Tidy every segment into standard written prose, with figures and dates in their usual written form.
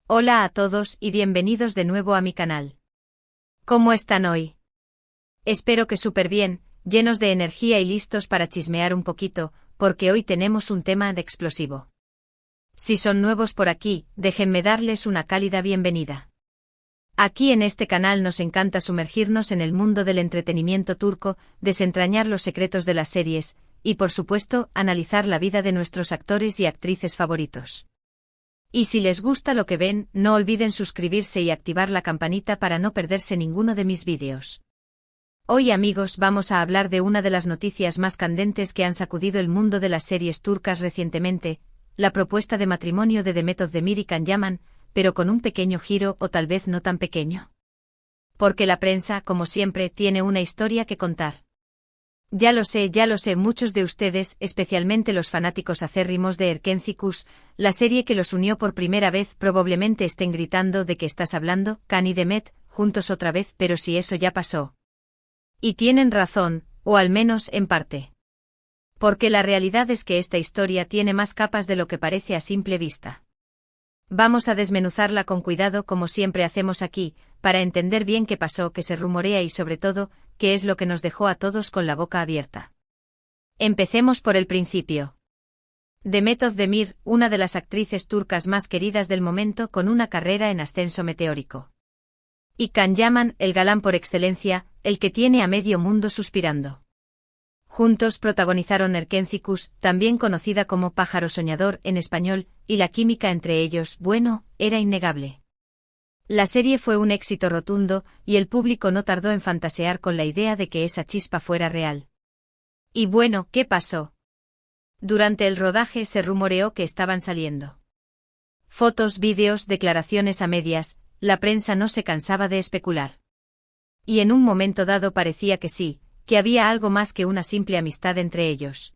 Hola a todos y bienvenidos de nuevo a mi canal. ¿Cómo están hoy? Espero que súper bien, llenos de energía y listos para chismear un poquito, porque hoy tenemos un tema de explosivo. Si son nuevos por aquí, déjenme darles una cálida bienvenida. Aquí en este canal nos encanta sumergirnos en el mundo del entretenimiento turco, desentrañar los secretos de las series, y por supuesto, analizar la vida de nuestros actores y actrices favoritos. Y si les gusta lo que ven, no olviden suscribirse y activar la campanita para no perderse ninguno de mis vídeos. Hoy amigos vamos a hablar de una de las noticias más candentes que han sacudido el mundo de las series turcas recientemente, la propuesta de matrimonio de Demet Özdemir y Can Yaman, pero con un pequeño giro o tal vez no tan pequeño. Porque la prensa, como siempre, tiene una historia que contar. Ya lo sé, muchos de ustedes, especialmente los fanáticos acérrimos de Erkenci Kuş, la serie que los unió por primera vez, probablemente estén gritando de qué estás hablando, Can y Demet, juntos otra vez, pero si eso ya pasó. Y tienen razón, o al menos en parte. Porque la realidad es que esta historia tiene más capas de lo que parece a simple vista. Vamos a desmenuzarla con cuidado como siempre hacemos aquí, para entender bien qué pasó, qué se rumorea y sobre todo, qué es lo que nos dejó a todos con la boca abierta. Empecemos por el principio. Demet Özdemir, una de las actrices turcas más queridas del momento con una carrera en ascenso meteórico. Y Can Yaman, el galán por excelencia, el que tiene a medio mundo suspirando. Juntos protagonizaron Erkenci Kuş, también conocida como Pájaro Soñador en español, y la química entre ellos, bueno, era innegable. La serie fue un éxito rotundo, y el público no tardó en fantasear con la idea de que esa chispa fuera real. Y bueno, ¿qué pasó? Durante el rodaje se rumoreó que estaban saliendo fotos, vídeos, declaraciones a medias, la prensa no se cansaba de especular. Y en un momento dado parecía que sí, que había algo más que una simple amistad entre ellos.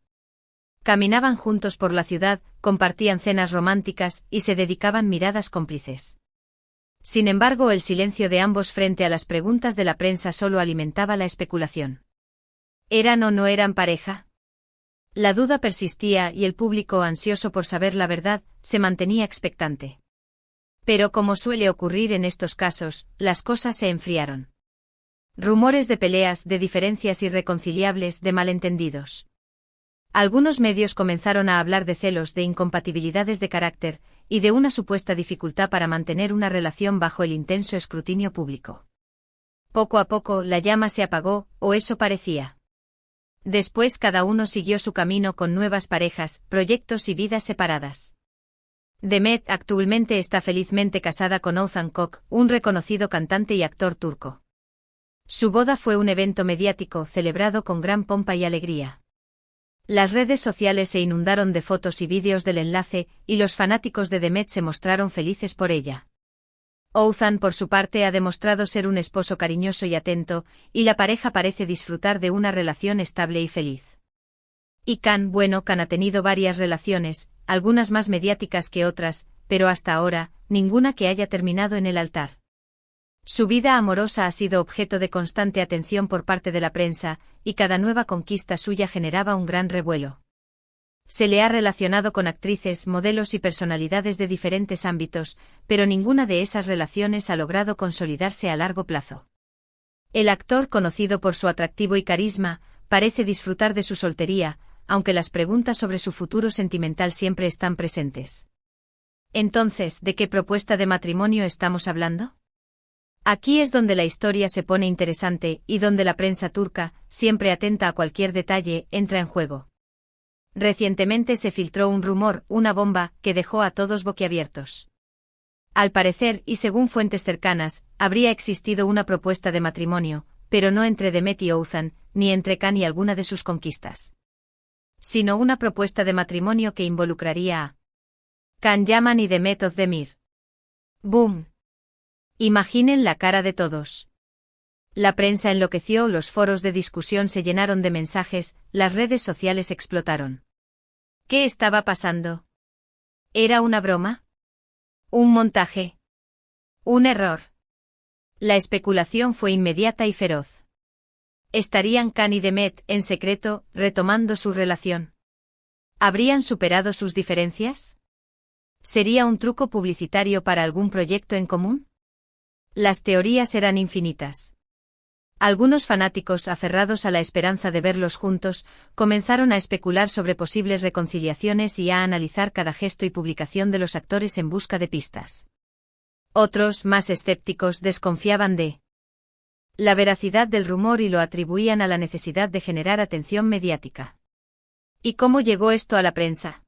Caminaban juntos por la ciudad, compartían cenas románticas y se dedicaban miradas cómplices. Sin embargo, el silencio de ambos frente a las preguntas de la prensa solo alimentaba la especulación. ¿Eran o no eran pareja? La duda persistía y el público, ansioso por saber la verdad, se mantenía expectante. Pero como suele ocurrir en estos casos, las cosas se enfriaron. Rumores de peleas, de diferencias irreconciliables, de malentendidos. Algunos medios comenzaron a hablar de celos, de incompatibilidades de carácter, y de una supuesta dificultad para mantener una relación bajo el intenso escrutinio público. Poco a poco la llama se apagó, o eso parecía. Después cada uno siguió su camino con nuevas parejas, proyectos y vidas separadas. Demet actualmente está felizmente casada con Oğuzhan Koç, un reconocido cantante y actor turco. Su boda fue un evento mediático celebrado con gran pompa y alegría. Las redes sociales se inundaron de fotos y vídeos del enlace, y los fanáticos de Demet se mostraron felices por ella. Oğuzhan por su parte ha demostrado ser un esposo cariñoso y atento, y la pareja parece disfrutar de una relación estable y feliz. Y Can ha tenido varias relaciones, algunas más mediáticas que otras, pero hasta ahora, ninguna que haya terminado en el altar. Su vida amorosa ha sido objeto de constante atención por parte de la prensa, y cada nueva conquista suya generaba un gran revuelo. Se le ha relacionado con actrices, modelos y personalidades de diferentes ámbitos, pero ninguna de esas relaciones ha logrado consolidarse a largo plazo. El actor, conocido por su atractivo y carisma, parece disfrutar de su soltería, aunque las preguntas sobre su futuro sentimental siempre están presentes. Entonces, ¿de qué propuesta de matrimonio estamos hablando? Aquí es donde la historia se pone interesante y donde la prensa turca, siempre atenta a cualquier detalle, entra en juego. Recientemente se filtró un rumor, una bomba, que dejó a todos boquiabiertos. Al parecer, y según fuentes cercanas, habría existido una propuesta de matrimonio, pero no entre Demet y Oğuzhan, ni entre Can y alguna de sus conquistas. Sino una propuesta de matrimonio que involucraría a Can Yaman y Demet Özdemir. ¡Boom! Imaginen la cara de todos. La prensa enloqueció, los foros de discusión se llenaron de mensajes, las redes sociales explotaron. ¿Qué estaba pasando? ¿Era una broma? ¿Un montaje? ¿Un error? La especulación fue inmediata y feroz. ¿Estarían Can y Demet, en secreto, retomando su relación? ¿Habrían superado sus diferencias? ¿Sería un truco publicitario para algún proyecto en común? Las teorías eran infinitas. Algunos fanáticos, aferrados a la esperanza de verlos juntos, comenzaron a especular sobre posibles reconciliaciones y a analizar cada gesto y publicación de los actores en busca de pistas. Otros, más escépticos, desconfiaban de la veracidad del rumor y lo atribuían a la necesidad de generar atención mediática. ¿Y cómo llegó esto a la prensa?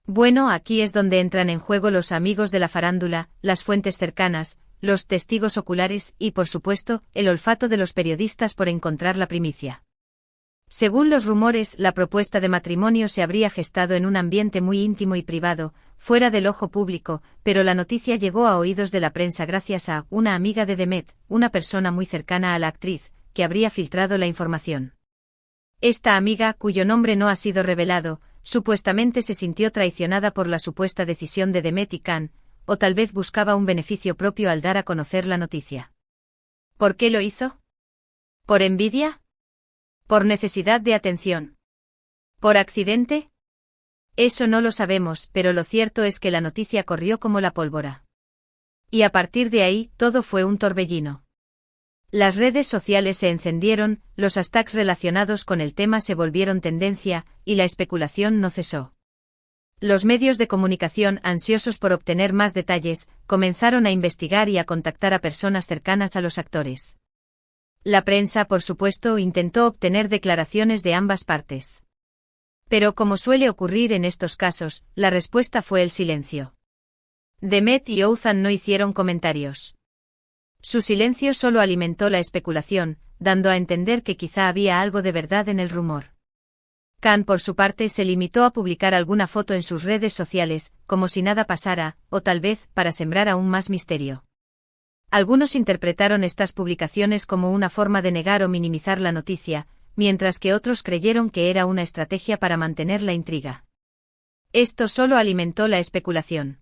Bueno, aquí es donde entran en juego los amigos de la farándula, las fuentes cercanas, los testigos oculares y, por supuesto, el olfato de los periodistas por encontrar la primicia. Según los rumores, la propuesta de matrimonio se habría gestado en un ambiente muy íntimo y privado, fuera del ojo público, pero la noticia llegó a oídos de la prensa gracias a una amiga de Demet, una persona muy cercana a la actriz, que habría filtrado la información. Esta amiga, cuyo nombre no ha sido revelado, supuestamente se sintió traicionada por la supuesta decisión de Demet y Can, o tal vez buscaba un beneficio propio al dar a conocer la noticia. ¿Por qué lo hizo? ¿Por envidia? ¿Por necesidad de atención? ¿Por accidente? Eso no lo sabemos, pero lo cierto es que la noticia corrió como la pólvora. Y a partir de ahí, todo fue un torbellino. Las redes sociales se encendieron, los hashtags relacionados con el tema se volvieron tendencia, y la especulación no cesó. Los medios de comunicación, ansiosos por obtener más detalles, comenzaron a investigar y a contactar a personas cercanas a los actores. La prensa, por supuesto, intentó obtener declaraciones de ambas partes. Pero como suele ocurrir en estos casos, la respuesta fue el silencio. Demet y Ouzhan no hicieron comentarios. Su silencio solo alimentó la especulación, dando a entender que quizá había algo de verdad en el rumor. Can, por su parte, se limitó a publicar alguna foto en sus redes sociales, como si nada pasara, o tal vez, para sembrar aún más misterio. Algunos interpretaron estas publicaciones como una forma de negar o minimizar la noticia, mientras que otros creyeron que era una estrategia para mantener la intriga. Esto solo alimentó la especulación.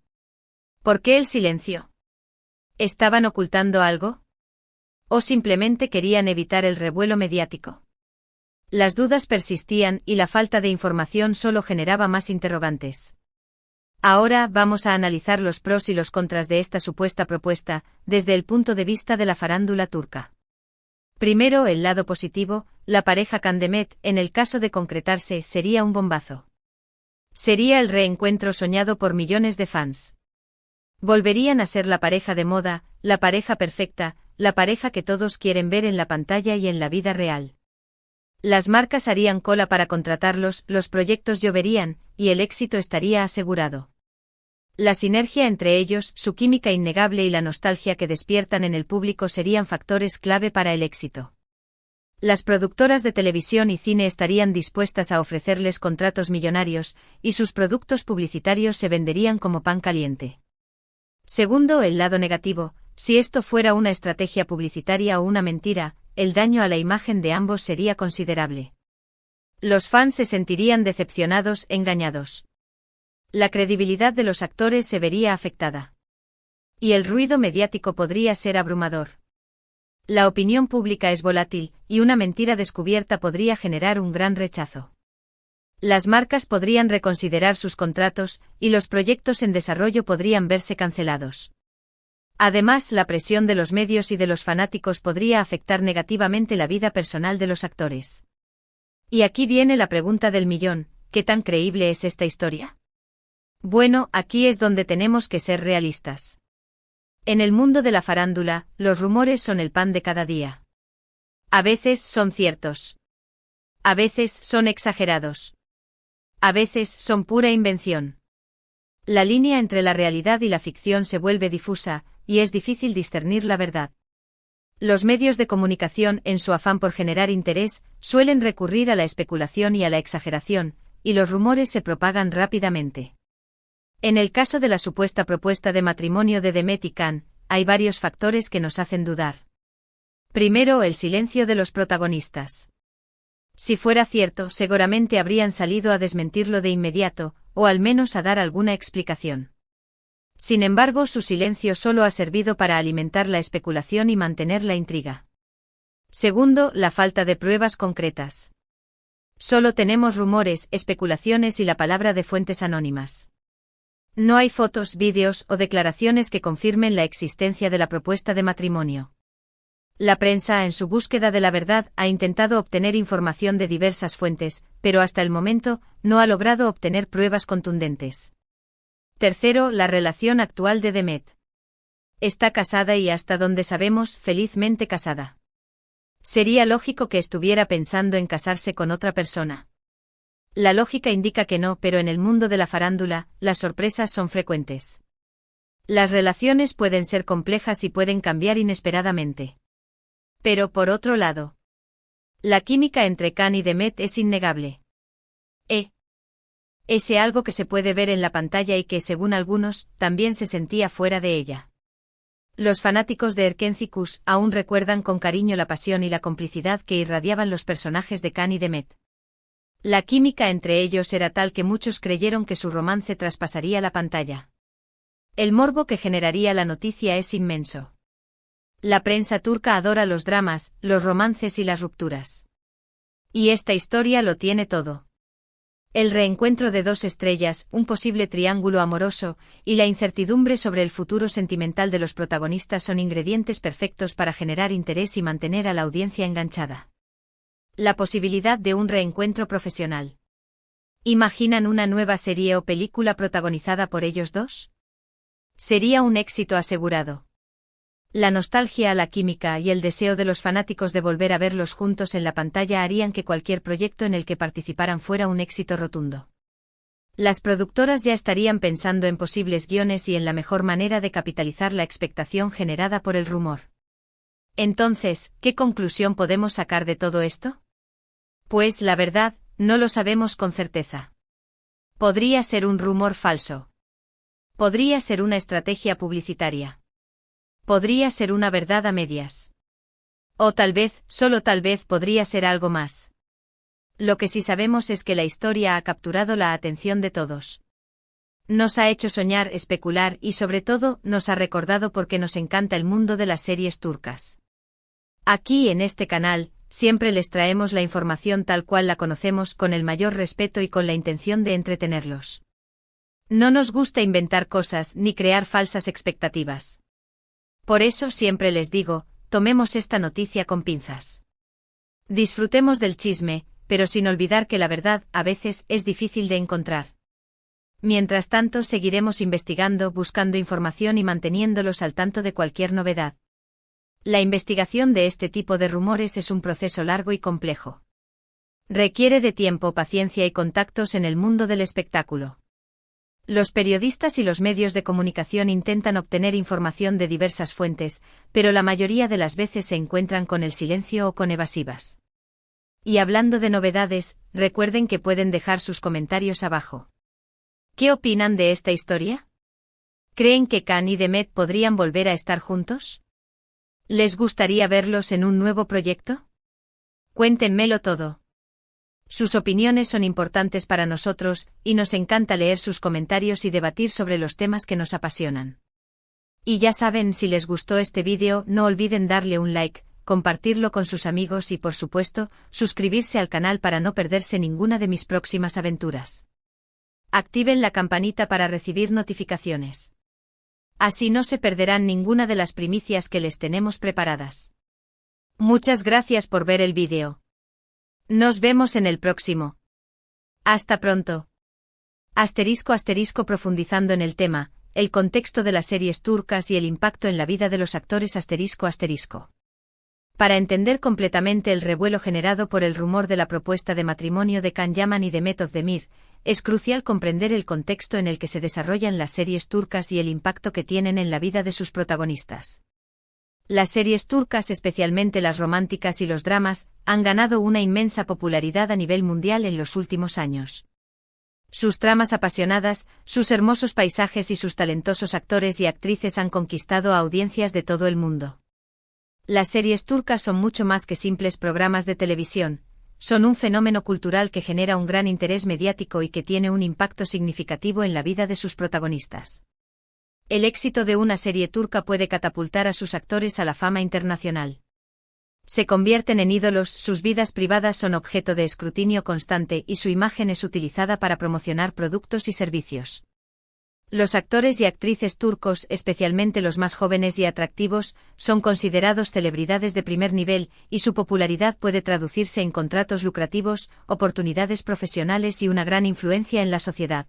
¿Por qué el silencio? ¿Estaban ocultando algo? ¿O simplemente querían evitar el revuelo mediático? Las dudas persistían y la falta de información solo generaba más interrogantes. Ahora vamos a analizar los pros y los contras de esta supuesta propuesta, desde el punto de vista de la farándula turca. Primero, el lado positivo, la pareja Can-Demet, en el caso de concretarse, sería un bombazo. Sería el reencuentro soñado por millones de fans. Volverían a ser la pareja de moda, la pareja perfecta, la pareja que todos quieren ver en la pantalla y en la vida real. Las marcas harían cola para contratarlos, los proyectos lloverían, y el éxito estaría asegurado. La sinergia entre ellos, su química innegable y la nostalgia que despiertan en el público serían factores clave para el éxito. Las productoras de televisión y cine estarían dispuestas a ofrecerles contratos millonarios, y sus productos publicitarios se venderían como pan caliente. Segundo, el lado negativo, si esto fuera una estrategia publicitaria o una mentira, el daño a la imagen de ambos sería considerable. Los fans se sentirían decepcionados, engañados. La credibilidad de los actores se vería afectada. Y el ruido mediático podría ser abrumador. La opinión pública es volátil, y una mentira descubierta podría generar un gran rechazo. Las marcas podrían reconsiderar sus contratos, y los proyectos en desarrollo podrían verse cancelados. Además, la presión de los medios y de los fanáticos podría afectar negativamente la vida personal de los actores. Y aquí viene la pregunta del millón, ¿qué tan creíble es esta historia? Bueno, aquí es donde tenemos que ser realistas. En el mundo de la farándula, los rumores son el pan de cada día. A veces son ciertos. A veces son exagerados. A veces son pura invención. La línea entre la realidad y la ficción se vuelve difusa, y es difícil discernir la verdad. Los medios de comunicación, en su afán por generar interés, suelen recurrir a la especulación y a la exageración, y los rumores se propagan rápidamente. En el caso de la supuesta propuesta de matrimonio de Demet y Can, hay varios factores que nos hacen dudar. Primero, el silencio de los protagonistas. Si fuera cierto, seguramente habrían salido a desmentirlo de inmediato, o al menos a dar alguna explicación. Sin embargo, su silencio solo ha servido para alimentar la especulación y mantener la intriga. Segundo, la falta de pruebas concretas. Solo tenemos rumores, especulaciones y la palabra de fuentes anónimas. No hay fotos, vídeos o declaraciones que confirmen la existencia de la propuesta de matrimonio. La prensa, en su búsqueda de la verdad, ha intentado obtener información de diversas fuentes, pero hasta el momento, no ha logrado obtener pruebas contundentes. Tercero, la relación actual de Demet. Está casada y, hasta donde sabemos, felizmente casada. Sería lógico que estuviera pensando en casarse con otra persona. La lógica indica que no, pero en el mundo de la farándula, las sorpresas son frecuentes. Las relaciones pueden ser complejas y pueden cambiar inesperadamente. Pero por otro lado, la química entre Khan y Demet es innegable. Ese algo que se puede ver en la pantalla y que, según algunos, también se sentía fuera de ella. Los fanáticos de Erkenci aún recuerdan con cariño la pasión y la complicidad que irradiaban los personajes de Khan y Demet. La química entre ellos era tal que muchos creyeron que su romance traspasaría la pantalla. El morbo que generaría la noticia es inmenso. La prensa turca adora los dramas, los romances y las rupturas. Y esta historia lo tiene todo. El reencuentro de dos estrellas, un posible triángulo amoroso, y la incertidumbre sobre el futuro sentimental de los protagonistas son ingredientes perfectos para generar interés y mantener a la audiencia enganchada. La posibilidad de un reencuentro profesional. ¿Imaginan una nueva serie o película protagonizada por ellos dos? Sería un éxito asegurado. La nostalgia, la química y el deseo de los fanáticos de volver a verlos juntos en la pantalla harían que cualquier proyecto en el que participaran fuera un éxito rotundo. Las productoras ya estarían pensando en posibles guiones y en la mejor manera de capitalizar la expectación generada por el rumor. Entonces, ¿qué conclusión podemos sacar de todo esto? Pues la verdad, no lo sabemos con certeza. Podría ser un rumor falso. Podría ser una estrategia publicitaria. Podría ser una verdad a medias. O tal vez, solo tal vez podría ser algo más. Lo que sí sabemos es que la historia ha capturado la atención de todos. Nos ha hecho soñar, especular y sobre todo nos ha recordado por qué nos encanta el mundo de las series turcas. Aquí en este canal, siempre les traemos la información tal cual la conocemos con el mayor respeto y con la intención de entretenerlos. No nos gusta inventar cosas ni crear falsas expectativas. Por eso siempre les digo, tomemos esta noticia con pinzas. Disfrutemos del chisme, pero sin olvidar que la verdad, a veces, es difícil de encontrar. Mientras tanto seguiremos investigando, buscando información y manteniéndolos al tanto de cualquier novedad. La investigación de este tipo de rumores es un proceso largo y complejo. Requiere de tiempo, paciencia y contactos en el mundo del espectáculo. Los periodistas y los medios de comunicación intentan obtener información de diversas fuentes, pero la mayoría de las veces se encuentran con el silencio o con evasivas. Y hablando de novedades, recuerden que pueden dejar sus comentarios abajo. ¿Qué opinan de esta historia? ¿Creen que Khan y Demet podrían volver a estar juntos? ¿Les gustaría verlos en un nuevo proyecto? Cuéntenmelo todo. Sus opiniones son importantes para nosotros, y nos encanta leer sus comentarios y debatir sobre los temas que nos apasionan. Y ya saben, si les gustó este vídeo, no olviden darle un like, compartirlo con sus amigos y, por supuesto, suscribirse al canal para no perderse ninguna de mis próximas aventuras. Activen la campanita para recibir notificaciones. Así no se perderán ninguna de las primicias que les tenemos preparadas. Muchas gracias por ver el vídeo. Nos vemos en el próximo. Hasta pronto. *** profundizando en el tema, el contexto de las series turcas y el impacto en la vida de los actores ***. Para entender completamente el revuelo generado por el rumor de la propuesta de matrimonio de Can Yaman y Demet Özdemir, es crucial comprender el contexto en el que se desarrollan las series turcas y el impacto que tienen en la vida de sus protagonistas. Las series turcas, especialmente las románticas y los dramas, han ganado una inmensa popularidad a nivel mundial en los últimos años. Sus tramas apasionadas, sus hermosos paisajes y sus talentosos actores y actrices han conquistado a audiencias de todo el mundo. Las series turcas son mucho más que simples programas de televisión, son un fenómeno cultural que genera un gran interés mediático y que tiene un impacto significativo en la vida de sus protagonistas. El éxito de una serie turca puede catapultar a sus actores a la fama internacional. Se convierten en ídolos, sus vidas privadas son objeto de escrutinio constante y su imagen es utilizada para promocionar productos y servicios. Los actores y actrices turcos, especialmente los más jóvenes y atractivos, son considerados celebridades de primer nivel, y su popularidad puede traducirse en contratos lucrativos, oportunidades profesionales y una gran influencia en la sociedad.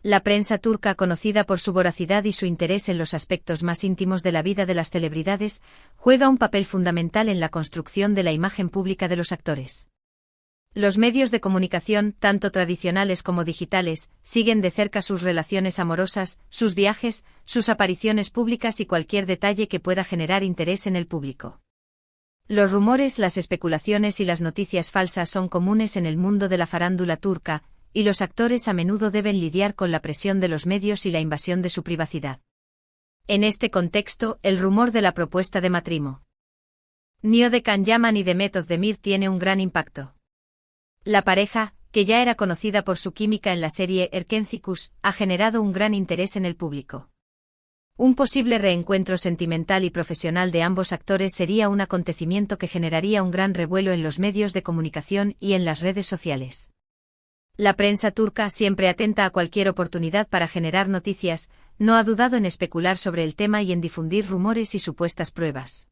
La prensa turca, conocida por su voracidad y su interés en los aspectos más íntimos de la vida de las celebridades, juega un papel fundamental en la construcción de la imagen pública de los actores. Los medios de comunicación, tanto tradicionales como digitales, siguen de cerca sus relaciones amorosas, sus viajes, sus apariciones públicas y cualquier detalle que pueda generar interés en el público. Los rumores, las especulaciones y las noticias falsas son comunes en el mundo de la farándula turca, y los actores a menudo deben lidiar con la presión de los medios y la invasión de su privacidad. En este contexto, el rumor de la propuesta de matrimonio de Can Yaman y Demet Özdemir tiene un gran impacto. La pareja, que ya era conocida por su química en la serie Erkencikus, ha generado un gran interés en el público. Un posible reencuentro sentimental y profesional de ambos actores sería un acontecimiento que generaría un gran revuelo en los medios de comunicación y en las redes sociales. La prensa turca, siempre atenta a cualquier oportunidad para generar noticias, no ha dudado en especular sobre el tema y en difundir rumores y supuestas pruebas.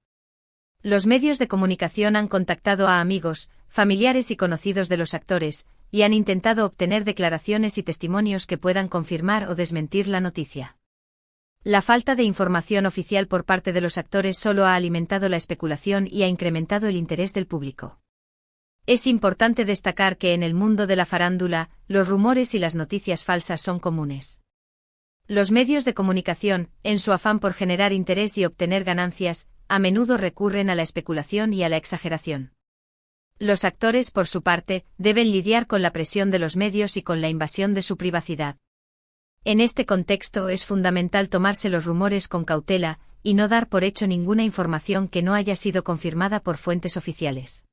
Los medios de comunicación han contactado a amigos, familiares y conocidos de los actores, y han intentado obtener declaraciones y testimonios que puedan confirmar o desmentir la noticia. La falta de información oficial por parte de los actores solo ha alimentado la especulación y ha incrementado el interés del público. Es importante destacar que en el mundo de la farándula, los rumores y las noticias falsas son comunes. Los medios de comunicación, en su afán por generar interés y obtener ganancias, a menudo recurren a la especulación y a la exageración. Los actores, por su parte, deben lidiar con la presión de los medios y con la invasión de su privacidad. En este contexto es fundamental tomarse los rumores con cautela, y no dar por hecho ninguna información que no haya sido confirmada por fuentes oficiales.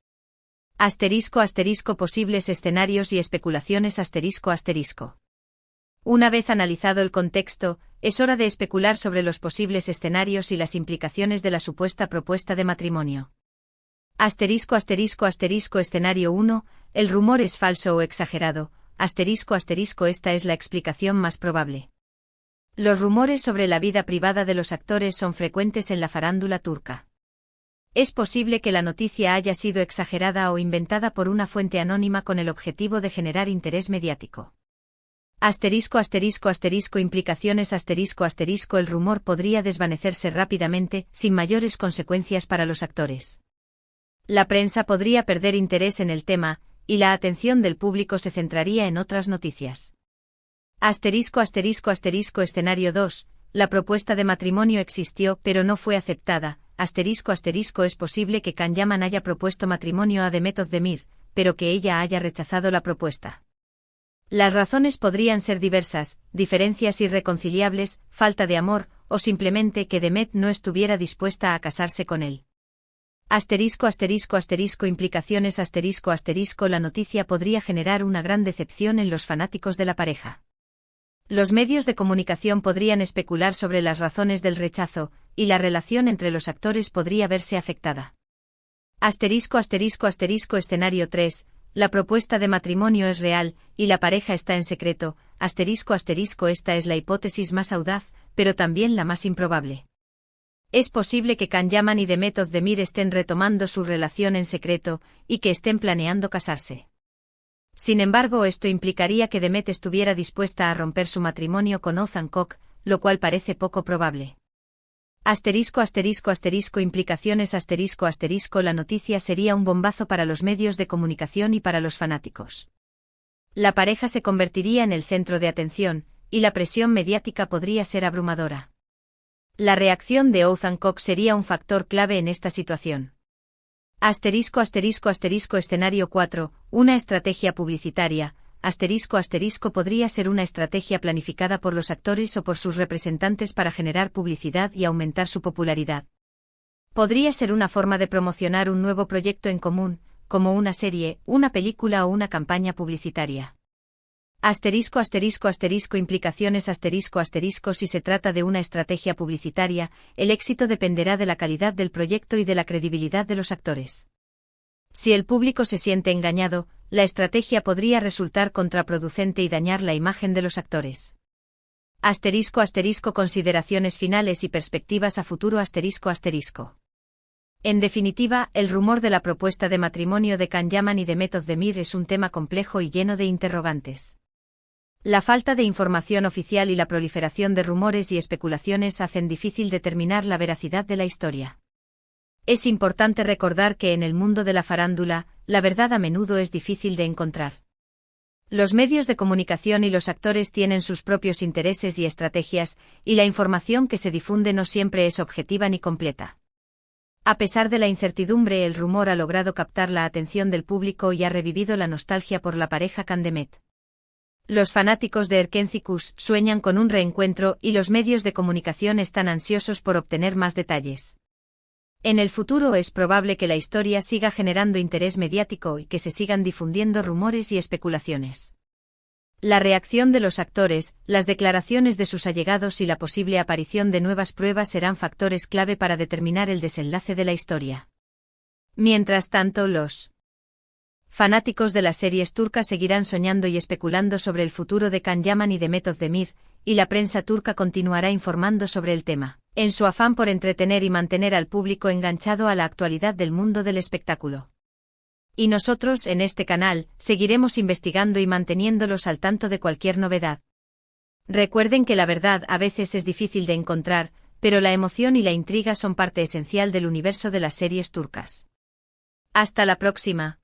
*** Posibles escenarios y especulaciones ***. Una vez analizado el contexto, es hora de especular sobre los posibles escenarios y las implicaciones de la supuesta propuesta de matrimonio. Escenario 1, el rumor es falso o exagerado. Esta es la explicación más probable. Los rumores sobre la vida privada de los actores son frecuentes en la farándula turca. Es posible que la noticia haya sido exagerada o inventada por una fuente anónima con el objetivo de generar interés mediático. Implicaciones el rumor podría desvanecerse rápidamente, sin mayores consecuencias para los actores. La prensa podría perder interés en el tema, y la atención del público se centraría en otras noticias. Escenario 2, la propuesta de matrimonio existió pero no fue aceptada. Es posible que Can Yaman haya propuesto matrimonio a Demet Özdemir, pero que ella haya rechazado la propuesta. Las razones podrían ser diversas: diferencias irreconciliables, falta de amor, o simplemente que Demet no estuviera dispuesta a casarse con él. Implicaciones La noticia podría generar una gran decepción en los fanáticos de la pareja. Los medios de comunicación podrían especular sobre las razones del rechazo, y la relación entre los actores podría verse afectada. Escenario 3, la propuesta de matrimonio es real, y la pareja está en secreto. Esta es la hipótesis más audaz, pero también la más improbable. Es posible que Can Yaman y Demet Özdemir estén retomando su relación en secreto, y que estén planeando casarse. Sin embargo, esto implicaría que Demet estuviera dispuesta a romper su matrimonio con Ozan Kok, lo cual parece poco probable. Implicaciones La noticia sería un bombazo para los medios de comunicación y para los fanáticos. La pareja se convertiría en el centro de atención, y la presión mediática podría ser abrumadora. La reacción de Ozan Kok sería un factor clave en esta situación. Escenario 4, una estrategia publicitaria. Podría ser una estrategia planificada por los actores o por sus representantes para generar publicidad y aumentar su popularidad. Podría ser una forma de promocionar un nuevo proyecto en común, como una serie, una película o una campaña publicitaria. Implicaciones Si se trata de una estrategia publicitaria, el éxito dependerá de la calidad del proyecto y de la credibilidad de los actores. Si el público se siente engañado, la estrategia podría resultar contraproducente y dañar la imagen de los actores. Asterisco asterisco consideraciones finales y perspectivas a futuro asterisco asterisco. En definitiva, el rumor de la propuesta de matrimonio de Can Yaman y de Method Demir es un tema complejo y lleno de interrogantes. La falta de información oficial y la proliferación de rumores y especulaciones hacen difícil determinar la veracidad de la historia. Es importante recordar que en el mundo de la farándula, la verdad a menudo es difícil de encontrar. Los medios de comunicación y los actores tienen sus propios intereses y estrategias, y la información que se difunde no siempre es objetiva ni completa. A pesar de la incertidumbre, el rumor ha logrado captar la atención del público y ha revivido la nostalgia por la pareja Candemet. Los fanáticos de Erkencikus sueñan con un reencuentro y los medios de comunicación están ansiosos por obtener más detalles. En el futuro es probable que la historia siga generando interés mediático y que se sigan difundiendo rumores y especulaciones. La reacción de los actores, las declaraciones de sus allegados y la posible aparición de nuevas pruebas serán factores clave para determinar el desenlace de la historia. Mientras tanto, los fanáticos de las series turcas seguirán soñando y especulando sobre el futuro de Can Yaman y de Method Demir, y la prensa turca continuará informando sobre el tema, en su afán por entretener y mantener al público enganchado a la actualidad del mundo del espectáculo. Y nosotros, en este canal, seguiremos investigando y manteniéndolos al tanto de cualquier novedad. Recuerden que la verdad a veces es difícil de encontrar, pero la emoción y la intriga son parte esencial del universo de las series turcas. Hasta la próxima.